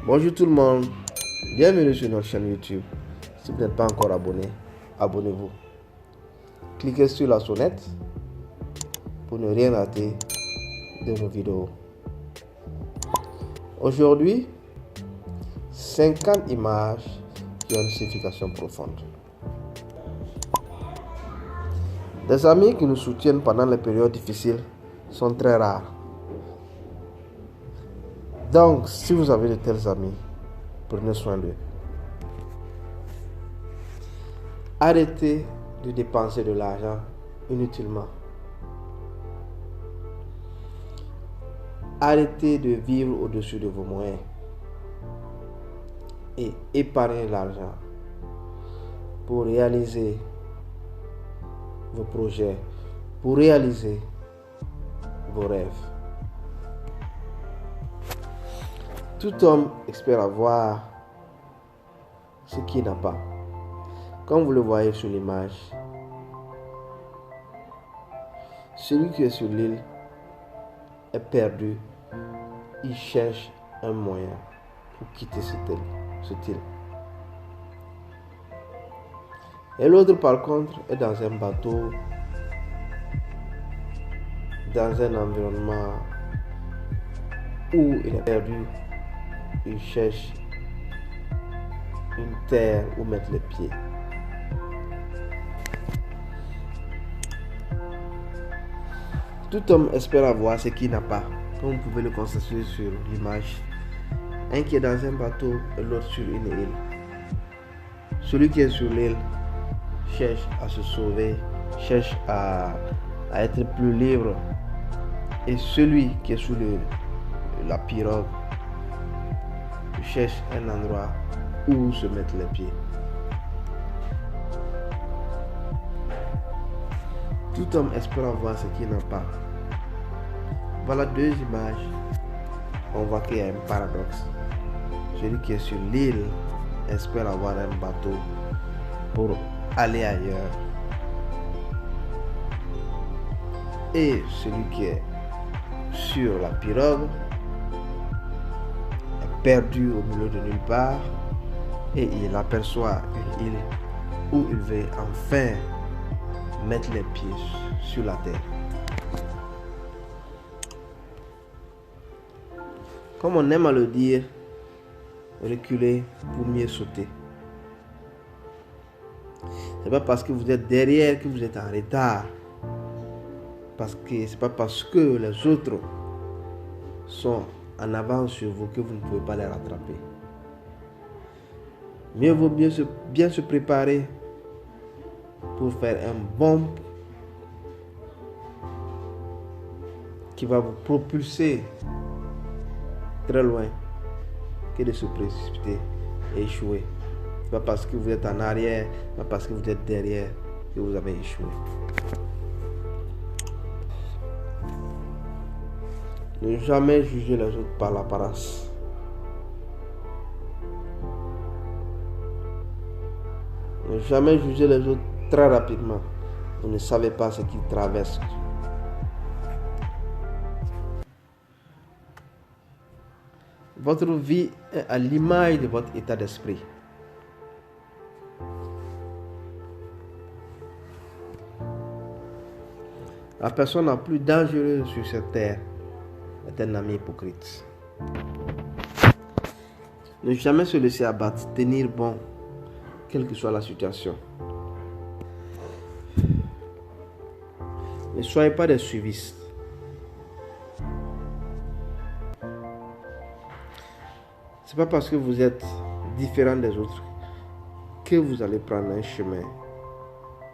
Bonjour tout le monde, bienvenue sur notre chaîne YouTube. Si vous n'êtes pas encore abonné, abonnez-vous. Cliquez sur la sonnette pour ne rien rater de nos vidéos. Aujourd'hui, 50 images qui ont une signification profonde. Des amis qui nous soutiennent pendant les périodes difficiles sont très rares. Donc, si vous avez de tels amis, prenez soin d'eux. Arrêtez de dépenser de l'argent inutilement. Arrêtez de vivre au-dessus de vos moyens et épargnez l'argent pour réaliser vos projets, pour réaliser vos rêves. Tout homme espère avoir ce qu'il n'a pas. Comme vous le voyez sur l'image, celui qui est sur l'île est perdu. Il cherche un moyen pour quitter cette île. Et l'autre, par contre, est dans un bateau, dans un environnement où il est perdu. Il cherche une terre où mettre les pieds. Tout homme espère avoir ce qu'il n'a pas, comme vous pouvez le constater sur l'image. Un qui est dans un bateau et l'autre sur une île. Celui qui est sur l'île cherche à se sauver, cherche à être plus libre. Et celui qui est sur la pirogue cherche un endroit où se mettre les pieds. Tout homme espère avoir ce qu'il n'a pas. Voilà deux images. On voit qu'il y a un paradoxe. Celui qui est sur l'île espère avoir un bateau pour aller ailleurs. Et celui qui est sur la pirogue est perdu au milieu de nulle part et il aperçoit une île où il veut enfin mettre les pieds sur la terre. Comme on aime à le dire, reculer pour mieux sauter. C'est pas parce que vous êtes derrière que vous êtes en retard. C'est pas parce que les autres sont en avance sur vous que vous ne pouvez pas les rattraper. Mieux vaut bien se préparer pour faire un bond qui va vous propulser très loin que de se précipiter et échouer. Ce n'est pas parce que vous êtes en arrière, mais parce que vous êtes derrière que vous avez échoué. Ne jamais juger les autres par l'apparence. Ne jamais juger les autres très rapidement. Vous ne savez pas ce qu'ils traversent. Votre vie est à l'image de votre état d'esprit. La personne la plus dangereuse sur cette terre est un ami hypocrite. Ne jamais se laisser abattre, tenir bon, quelle que soit la situation. Ne soyez pas des suivistes. C'est pas parce que vous êtes différent des autres que vous allez prendre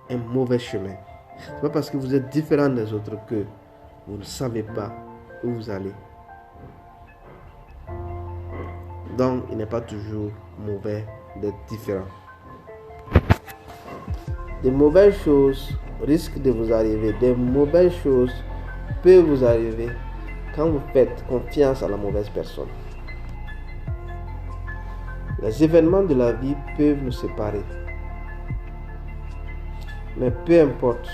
un mauvais chemin. C'est pas parce que vous êtes différent des autres que vous ne savez pas où vous allez. Donc, il n'est pas toujours mauvais d'être différent. Des mauvaises choses risquent de vous arriver. Des mauvaises choses peuvent vous arriver quand vous faites confiance à la mauvaise personne. Les événements de la vie peuvent nous séparer. Mais peu importe,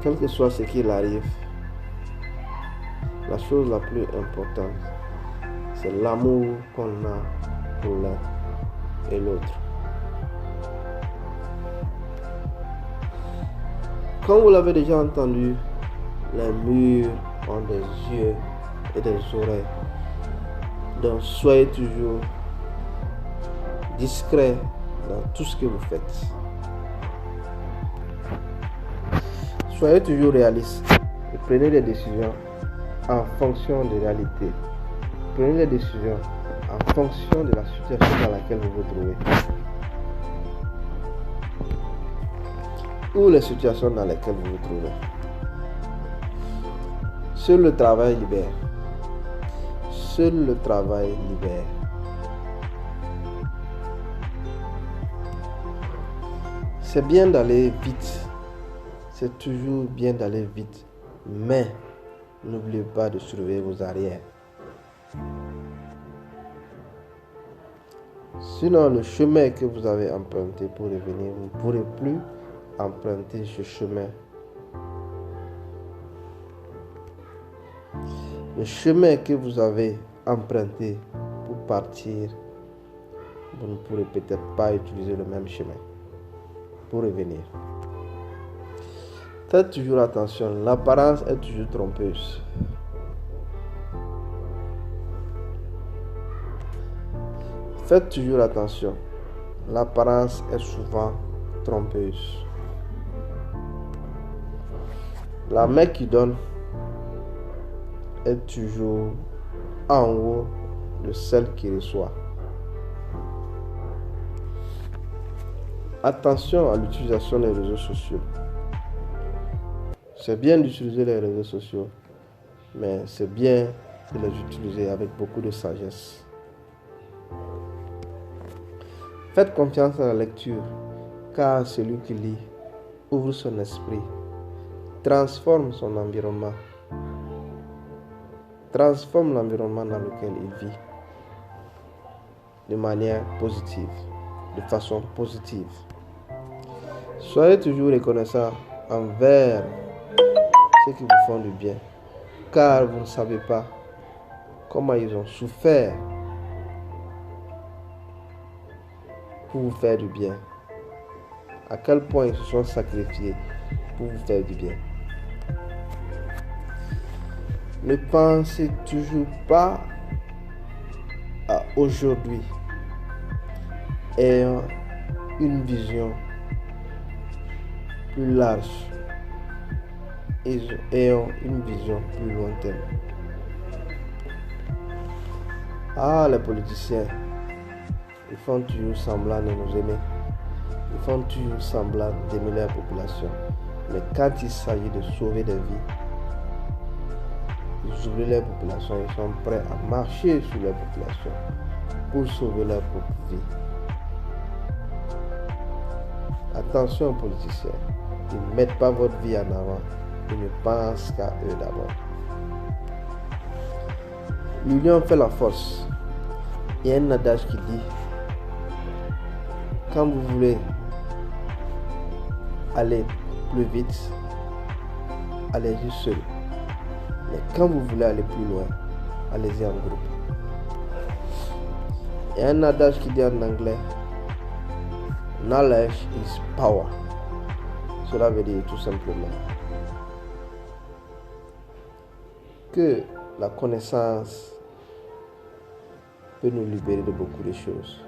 quel que soit ce qu'il arrive, la chose la plus importante, c'est l'amour qu'on a pour l'un et l'autre. Comme vous l'avez déjà entendu, les murs ont des yeux et des oreilles. Donc soyez toujours discret dans tout ce que vous faites. Soyez toujours réaliste et prenez des décisions en fonction des réalités. Prenez des décisions en fonction de la situation dans laquelle vous vous trouvez. Ou les situations dans lesquelles vous vous trouvez. Seul le travail libère. Seul le travail libère. C'est bien d'aller vite. C'est toujours bien d'aller vite. Mais n'oubliez pas de surveiller vos arrières. Sinon, le chemin que vous avez emprunté pour revenir, vous ne pourrez plus emprunter ce chemin. Le chemin que vous avez emprunté pour partir, vous ne pourrez peut-être pas utiliser le même chemin pour revenir. Faites toujours attention, l'apparence est toujours trompeuse. Faites toujours attention, l'apparence est souvent trompeuse. La main qui donne est toujours en haut de celle qui reçoit. Attention à l'utilisation des réseaux sociaux. C'est bien d'utiliser les réseaux sociaux, mais c'est bien de les utiliser avec beaucoup de sagesse. Faites confiance à la lecture, car celui qui lit ouvre son esprit, transforme son environnement, transforme l'environnement dans lequel il vit de manière positive, de façon positive. Soyez toujours reconnaissant envers ceux qui vous font du bien, car vous ne savez pas comment ils ont souffert pour vous faire du bien, à quel point ils se sont sacrifiés pour vous faire du bien. Ne pensez toujours pas à aujourd'hui, ayant une vision plus large et ayant une vision plus lointaine. Ah, les politiciens, ils font toujours semblant de nous aimer. Ils font toujours semblant d'aimer la population. Mais quand il s'agit de sauver des vies, ils oublient les populations. Ils sont prêts à marcher sur les populations pour sauver leur propre vie. Attention aux politiciens. Ils ne mettent pas votre vie en avant. Ils ne pensent qu'à eux d'abord. L'union fait la force. Il y a un adage qui dit: quand vous voulez aller plus vite, allez-y seul. Mais quand vous voulez aller plus loin, allez-y en groupe. Il y a un adage qui dit en anglais: knowledge is power. Cela veut dire tout simplement que la connaissance peut nous libérer de beaucoup de choses.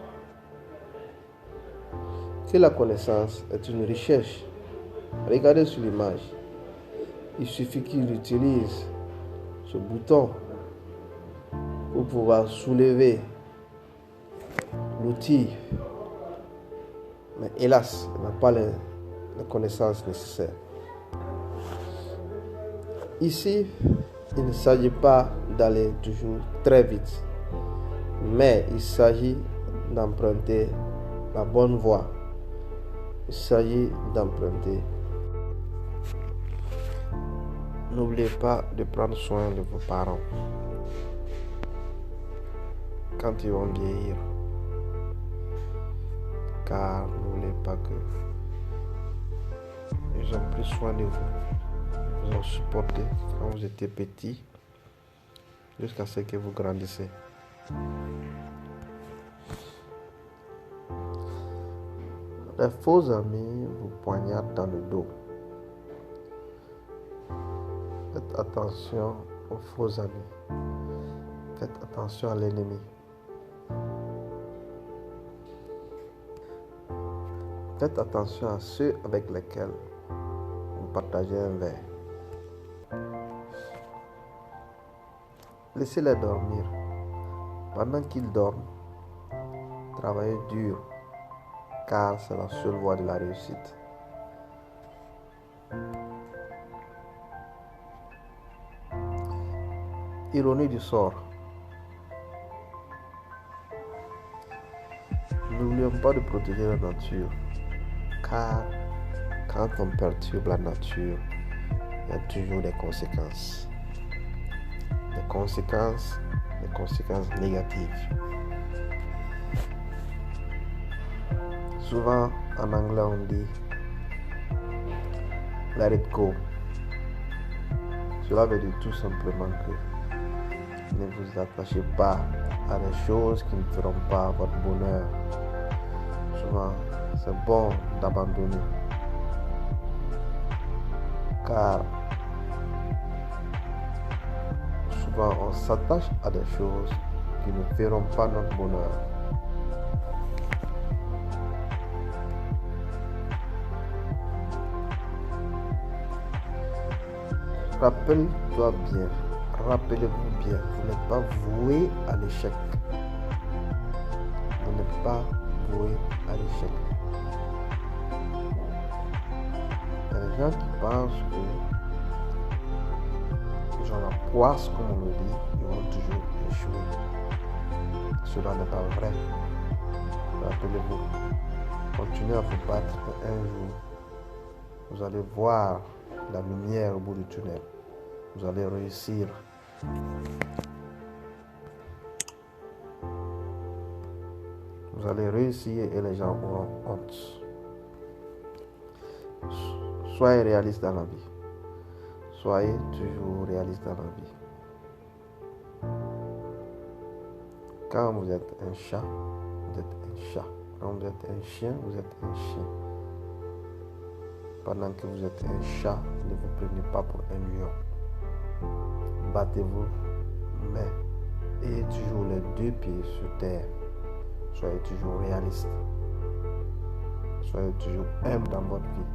Que la connaissance est une richesse. Regardez sur l'image. Il suffit qu'il utilise ce bouton pour pouvoir soulever l'outil. Mais hélas, il n'a pas les connaissances nécessaires. Ici, il ne s'agit pas d'aller toujours très vite, mais il s'agit d'emprunter la bonne voie. Il s'agit d'emprunter. N'oubliez pas de prendre soin de vos parents quand ils vont vieillir, car n'oubliez pas que ils ont pris soin de vous, ils ont supporté quand vous étiez petit jusqu'à ce que vous grandissez. Les faux amis vous poignardent dans le dos. Faites attention aux faux amis. Faites attention à l'ennemi. Faites attention à ceux avec lesquels vous partagez un verre. Laissez-les dormir. Pendant qu'ils dorment, travaillez dur, car c'est la seule voie de la réussite. Ironie du sort. N'oublions pas de protéger la nature, car quand on perturbe la nature, il y a toujours des conséquences. Des conséquences négatives. Souvent, en anglais, on dit let it go. Cela veut dire tout simplement que ne vous attachez pas à des choses qui ne feront pas votre bonheur. Souvent, c'est bon d'abandonner, car souvent on s'attache à des choses qui ne feront pas notre bonheur. Rappelle-toi bien, rappelez-vous bien, vous n'êtes pas voué à l'échec. Vous n'êtes pas voué à l'échec. Il y a des gens qui pensent qu'ils ont la poisse, comme on le dit, ils vont toujours échouer. Cela n'est pas vrai. Rappelez-vous, continuez à vous battre et un jour, vous allez voir la lumière au bout du tunnel. Vous allez réussir. Vous allez réussir et les gens auront honte. Soyez réaliste dans la vie. Soyez toujours réaliste dans la vie. Quand vous êtes un chat, vous êtes un chat. Quand vous êtes un chien, vous êtes un chien. Pendant que vous êtes un chat, ne vous prenez pas pour un lion. Battez-vous, mais ayez toujours les deux pieds sur terre. Soyez toujours réaliste. Soyez toujours humble dans votre vie.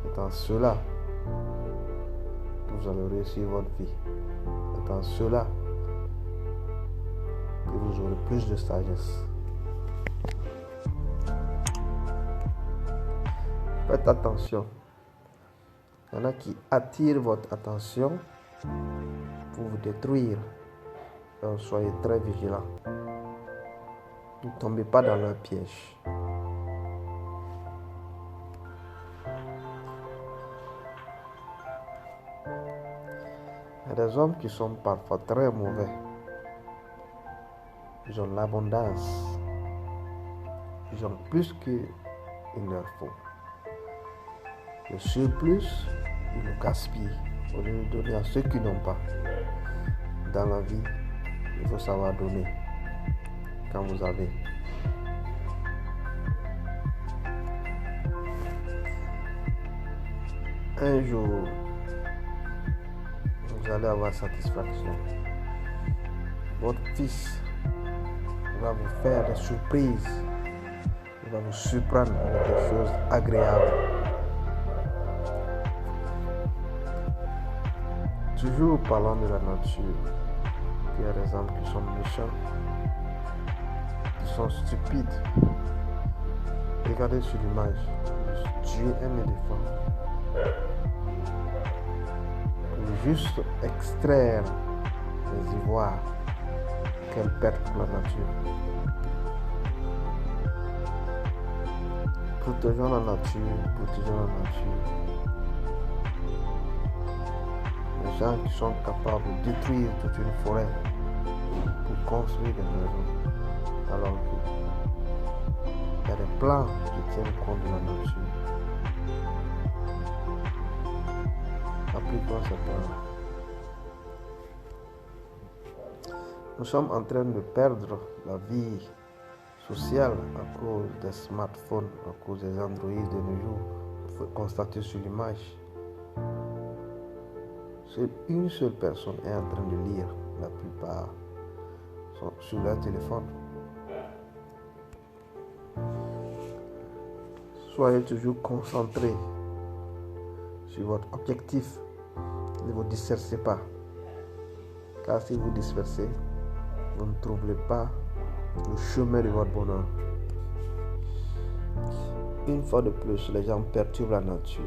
C'est en cela que vous allez réussir votre vie. C'est en cela que vous aurez plus de sagesse. Faites attention. Il y en a qui attirent votre attention pour vous détruire. Donc soyez très vigilants. Ne tombez pas dans leur piège. Il y a des hommes qui sont parfois très mauvais. Ils ont l'abondance. Ils ont plus qu'il leur faut. Le surplus, ils le gaspillent au lieu de donner à ceux qui n'ont pas. Dans la vie, il faut savoir donner quand vous avez. Un jour, vous allez avoir satisfaction. Votre fils va vous faire des surprises. Il va vous surprendre avec des choses agréables. Toujours parlant de la nature, il y a des hommes qui sont méchants, qui sont stupides. Regardez sur l'image, tuer un éléphant pour juste extraire les ivoires. Quelle perte pour la nature. Protégeons la nature, protégeons la nature. Les gens qui sont capables de détruire toute une forêt pour construire des maisons, alors qu'il y a des plans qui tiennent compte de la nature. Appliquons ces plans. Nous sommes en train de perdre la vie sociale à cause des smartphones, à cause des Android de nos jours. Il faut constater sur l'image. Seule une seule personne est en train de lire. La plupart sont sur leur téléphone. Soyez toujours concentrés sur votre objectif. Ne vous dispersez pas. Car si vous dispersez, vous ne trouverez pas le chemin de votre bonheur. Une fois de plus, les gens perturbent la nature.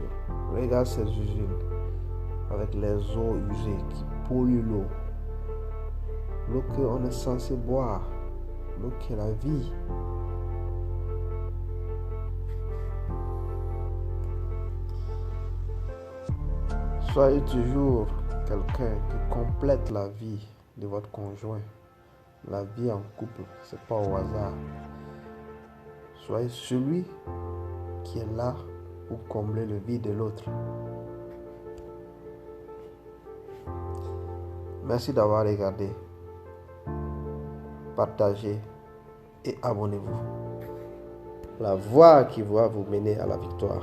Regarde ces usines avec les eaux usées qui polluent l'eau. L'eau qu'on est censé boire, l'eau qui est la vie. Soyez toujours quelqu'un qui complète la vie de votre conjoint. La vie en couple, c'est pas au hasard. Soyez celui qui est là pour combler le vide de l'autre. Merci d'avoir regardé. Partagez et abonnez-vous. La voie qui va vous mener à la victoire.